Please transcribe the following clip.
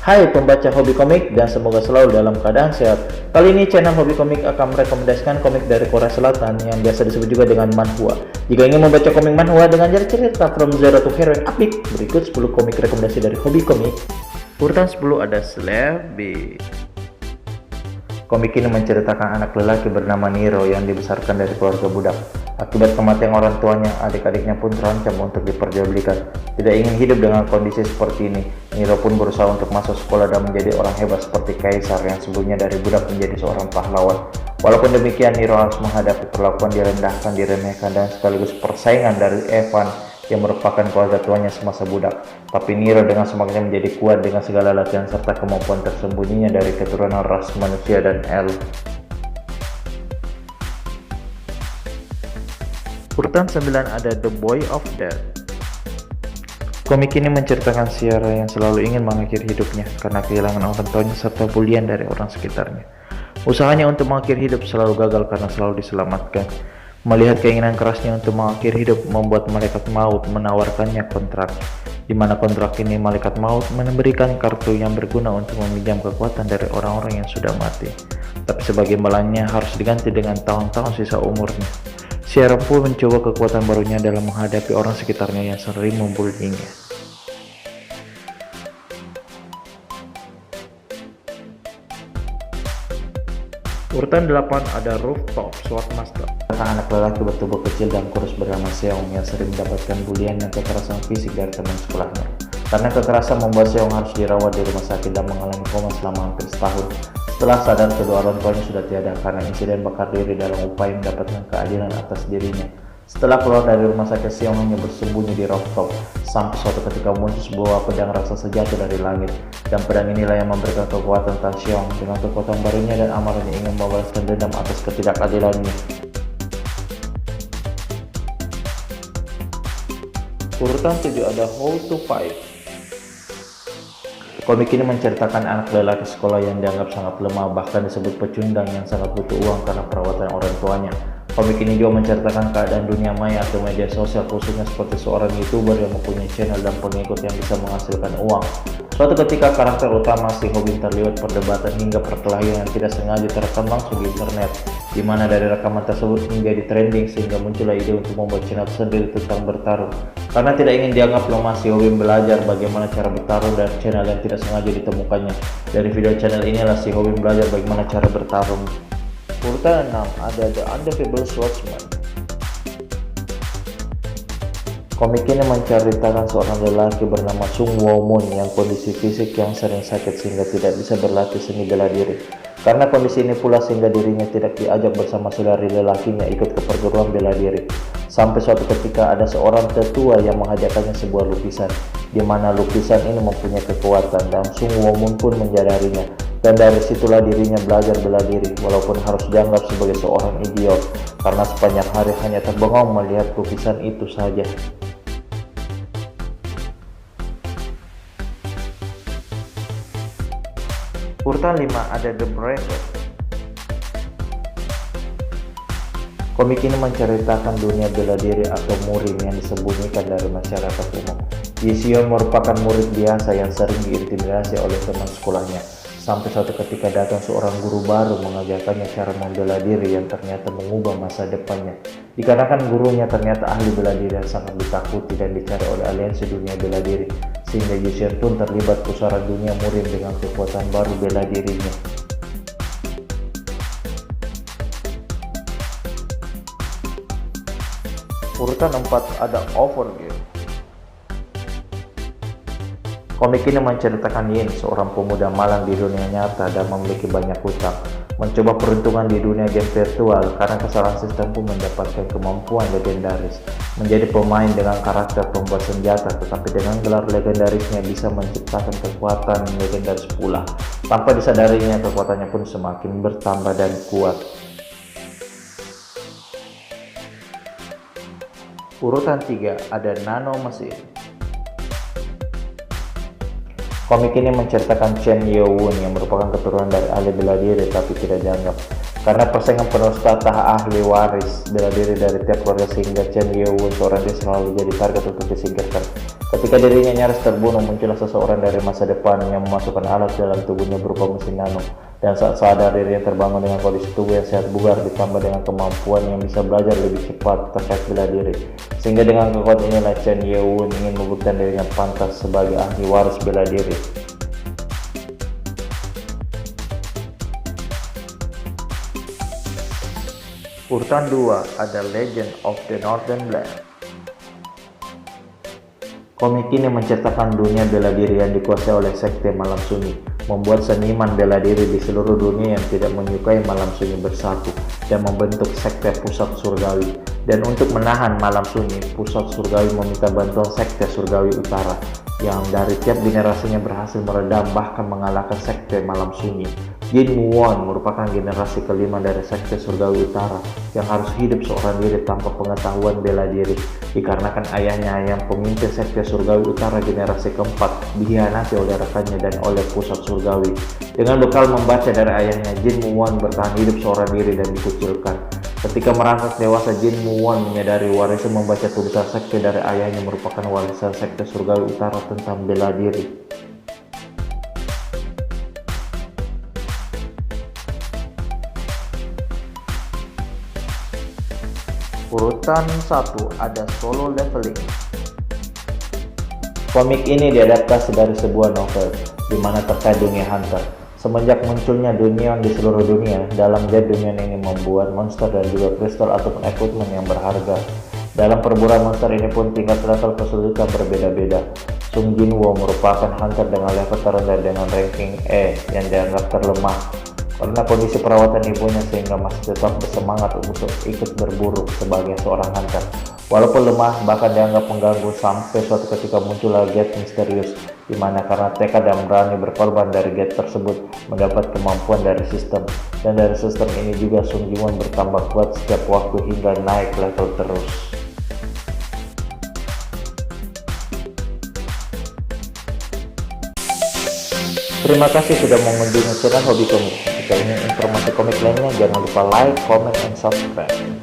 Hai pembaca hobi komik dan semoga selalu dalam keadaan sehat. Kali ini channel hobi komik akan merekomendasikan komik dari Korea Selatan yang biasa disebut juga dengan manhwa. Jika ingin membaca komik manhwa dengan jalan cerita from zero to hero yang apik, berikut 10 komik rekomendasi dari hobi komik. Urutan 10 ada Slave. Komik ini menceritakan anak lelaki bernama Niro yang dibesarkan dari keluarga budak. Akibat kematian orang tuanya, adik-adiknya pun terancam untuk diperjualbelikan. Tidak ingin hidup dengan kondisi seperti ini, Niro pun berusaha untuk masuk sekolah dan menjadi orang hebat seperti Kaisar yang sebelumnya dari budak menjadi seorang pahlawan. Walaupun demikian, Niro harus menghadapi perlakuan direndahkan, diremehkan, dan sekaligus persaingan dari Evan yang merupakan keluarga tuanya semasa budak. Tapi Niro dengan semangatnya menjadi kuat dengan segala latihan serta kemampuan tersembunyinya dari keturunan ras manusia dan elf. Urutan 9 ada The Boy of Death. Komik ini menceritakan Sierra yang selalu ingin mengakhiri hidupnya karena kehilangan orang tuanya serta bulian dari orang sekitarnya. Usahanya untuk mengakhiri hidup selalu gagal karena selalu diselamatkan. Melihat keinginan kerasnya untuk mengakhiri hidup membuat malaikat maut menawarkannya kontrak, di mana kontrak ini malaikat maut memberikan kartu yang berguna untuk meminjam kekuatan dari orang-orang yang sudah mati. Tapi sebagai imbalannya harus diganti dengan tahun-tahun sisa umurnya. Sierra pun mencoba kekuatan barunya dalam menghadapi orang sekitarnya yang sering membulinya. Urutan 8 ada Rooftop Swordmaster. Anak lelaki bertubuh kecil dan kurus bernama Seong yang sering mendapatkan bulian dan kekerasan fisik dari teman sekolahnya. Karena kekerasan membuat Seong harus dirawat di rumah sakit dan mengalami koma selama hampir setahun. Setelah sadar, kedua orang tuanya sudah tiada karena insiden bakar diri dalam upaya mendapatkan keadilan atas dirinya. Setelah keluar dari rumah sakit, Seong hanya bersembunyi di rooftop sampai suatu ketika muncul sebuah pedang raksasa jatuh dari langit. Dan pedang inilah yang memberikan kekuatan tentang Seong. Dengan kekuatan barunya dan amarahnya ingin membalaskan dendam atas ketidakadilannya. Urutan 7 ada How to Fight. Komik ini menceritakan anak lelaki sekolah yang dianggap sangat lemah, bahkan disebut pecundang yang sangat butuh uang karena perawatan orang tuanya. Komik ini juga menceritakan keadaan dunia maya atau media sosial, khususnya seperti seorang YouTuber yang mempunyai channel dan pengikut yang bisa menghasilkan uang. Suatu ketika karakter utama si Hobin terlibat perdebatan hingga perkelahian yang tidak sengaja terekam langsung di internet, di mana dari rekaman tersebut menjadi trending sehingga muncullah ide untuk membuat channel sendiri tentang bertarung. Karena tidak ingin dianggap lemah, si Hobin belajar bagaimana cara bertarung dari channel yang tidak sengaja ditemukannya. Dari video channel inilah si Hobin belajar bagaimana cara bertarung. Urutan 6 ada The Undefeatable Swordsman. Komik ini menceritakan seorang lelaki bernama Sung Woo Moon yang kondisi fisik yang sering sakit sehingga tidak bisa berlatih seni bela diri. Karena kondisi ini pula sehingga dirinya tidak diajak bersama saudari lelakinya ikut ke perguruan bela diri. Sampai suatu ketika ada seorang tetua yang mengajarkannya sebuah lukisan, di mana lukisan ini mempunyai kekuatan dan Sung Woo Moon pun menyadarinya. Dan dari situlah dirinya belajar bela diri, walaupun harus dianggap sebagai seorang idiot, karena sepanjang hari hanya terbengong melihat lukisan itu saja. Urutan 5 ada The Braver. Komik ini menceritakan dunia bela diri atau murim yang disembunyikan dari masyarakat umum. Yision merupakan murid biasa yang sering diintimidasi oleh teman sekolahnya. Sampai suatu ketika datang seorang guru baru mengajarkannya cara membela diri yang ternyata mengubah masa depannya. Dikarenakan gurunya ternyata ahli bela diri yang sangat ditakuti dan dicari oleh aliansi dunia bela diri, sehingga Yusion pun terlibat pusaran dunia murim dengan kekuatan baru bela dirinya. Urutan 4 ada Overgear. Komik ini menceritakan Yin, seorang pemuda malang di dunia nyata dan memiliki banyak hutang, mencoba peruntungan di dunia game virtual karena kesalahan sistem pun mendapatkan kemampuan legendaris, menjadi pemain dengan karakter pembuat senjata, tetapi dengan gelar legendarisnya bisa menciptakan kekuatan legendaris pula. Tanpa disadarinya, kekuatannya pun semakin bertambah dan kuat. Urutan 3 ada Nano Mesin. Komik ini menceritakan Chen Yeo-woon yang merupakan keturunan dari ahli bela diri tapi tidak dianggap Karena persaingan penuh tatah ahli waris bela diri dari tiap keluarga sehingga Chen Ye-won seorang dia selalu jadi target untuk disingkirkan. Ketika dirinya nyaris terbunuh, muncullah seseorang dari masa depan yang memasukkan alat dalam tubuhnya berupa mesin nano. Dan saat sadar, dirinya terbangun dengan kondisi tubuh yang sehat bugar ditambah dengan kemampuan yang bisa belajar lebih cepat terkait bela diri. Sehingga dengan kekuatan inilah Chen Ye-won ingin membuktikan dirinya pantas sebagai ahli waris bela diri. Urutan 2 ada Legend of the Northern Blade. Komik ini menceritakan dunia bela diri yang dikuasai oleh sekte malam sunyi, membuat seniman bela diri di seluruh dunia yang tidak menyukai malam sunyi bersatu dan membentuk sekte pusat surgawi. Dan untuk menahan malam sunyi, pusat surgawi meminta bantuan sekte surgawi utara yang dari tiap generasinya berhasil meredam bahkan mengalahkan sekte malam sunyi. Jin Won merupakan generasi kelima dari sekte surgawi utara yang harus hidup seorang diri tanpa pengetahuan bela diri, dikarenakan ayahnya yang pemimpin sekte surgawi utara generasi keempat dikhianati oleh rekannya dan oleh pusat surgawi. Dengan bekal membaca dari ayahnya, Jin Won bertahan hidup seorang diri dan dikucilkan. Ketika merasa dewasa, Jin Won menyadari warisan membaca tulisan sekte dari ayahnya merupakan warisan sekte surgawi utara tentang bela diri. Urutan 1 ada Solo Leveling. Komik ini diadaptasi dari sebuah novel di mana terkait dunia hunter. Semenjak munculnya dunia di seluruh dunia, dalam game dunia ini membuat monster dan juga kristal ataupun equipment yang berharga. Dalam perburuan monster ini pun tingkat level kesulitan berbeda-beda. Sung Jin-woo merupakan hunter dengan level terendah dengan ranking E yang dianggap terlemah karena kondisi perawatan ibunya, sehingga masih tetap bersemangat untuk ikut berburu sebagai seorang hunter. Walaupun lemah, bahkan dianggap mengganggu, sampai suatu ketika muncullah gate misterius, di mana karena tekad dan berani berkorban dari gate tersebut mendapat kemampuan dari sistem. Dan dari sistem ini juga Sung Jin-woo bertambah kuat setiap waktu hingga naik level terus. Terima kasih sudah mengunjungi channel Hobi Komik. Jika ingin informasi komik lainnya, jangan lupa like, comment, and subscribe.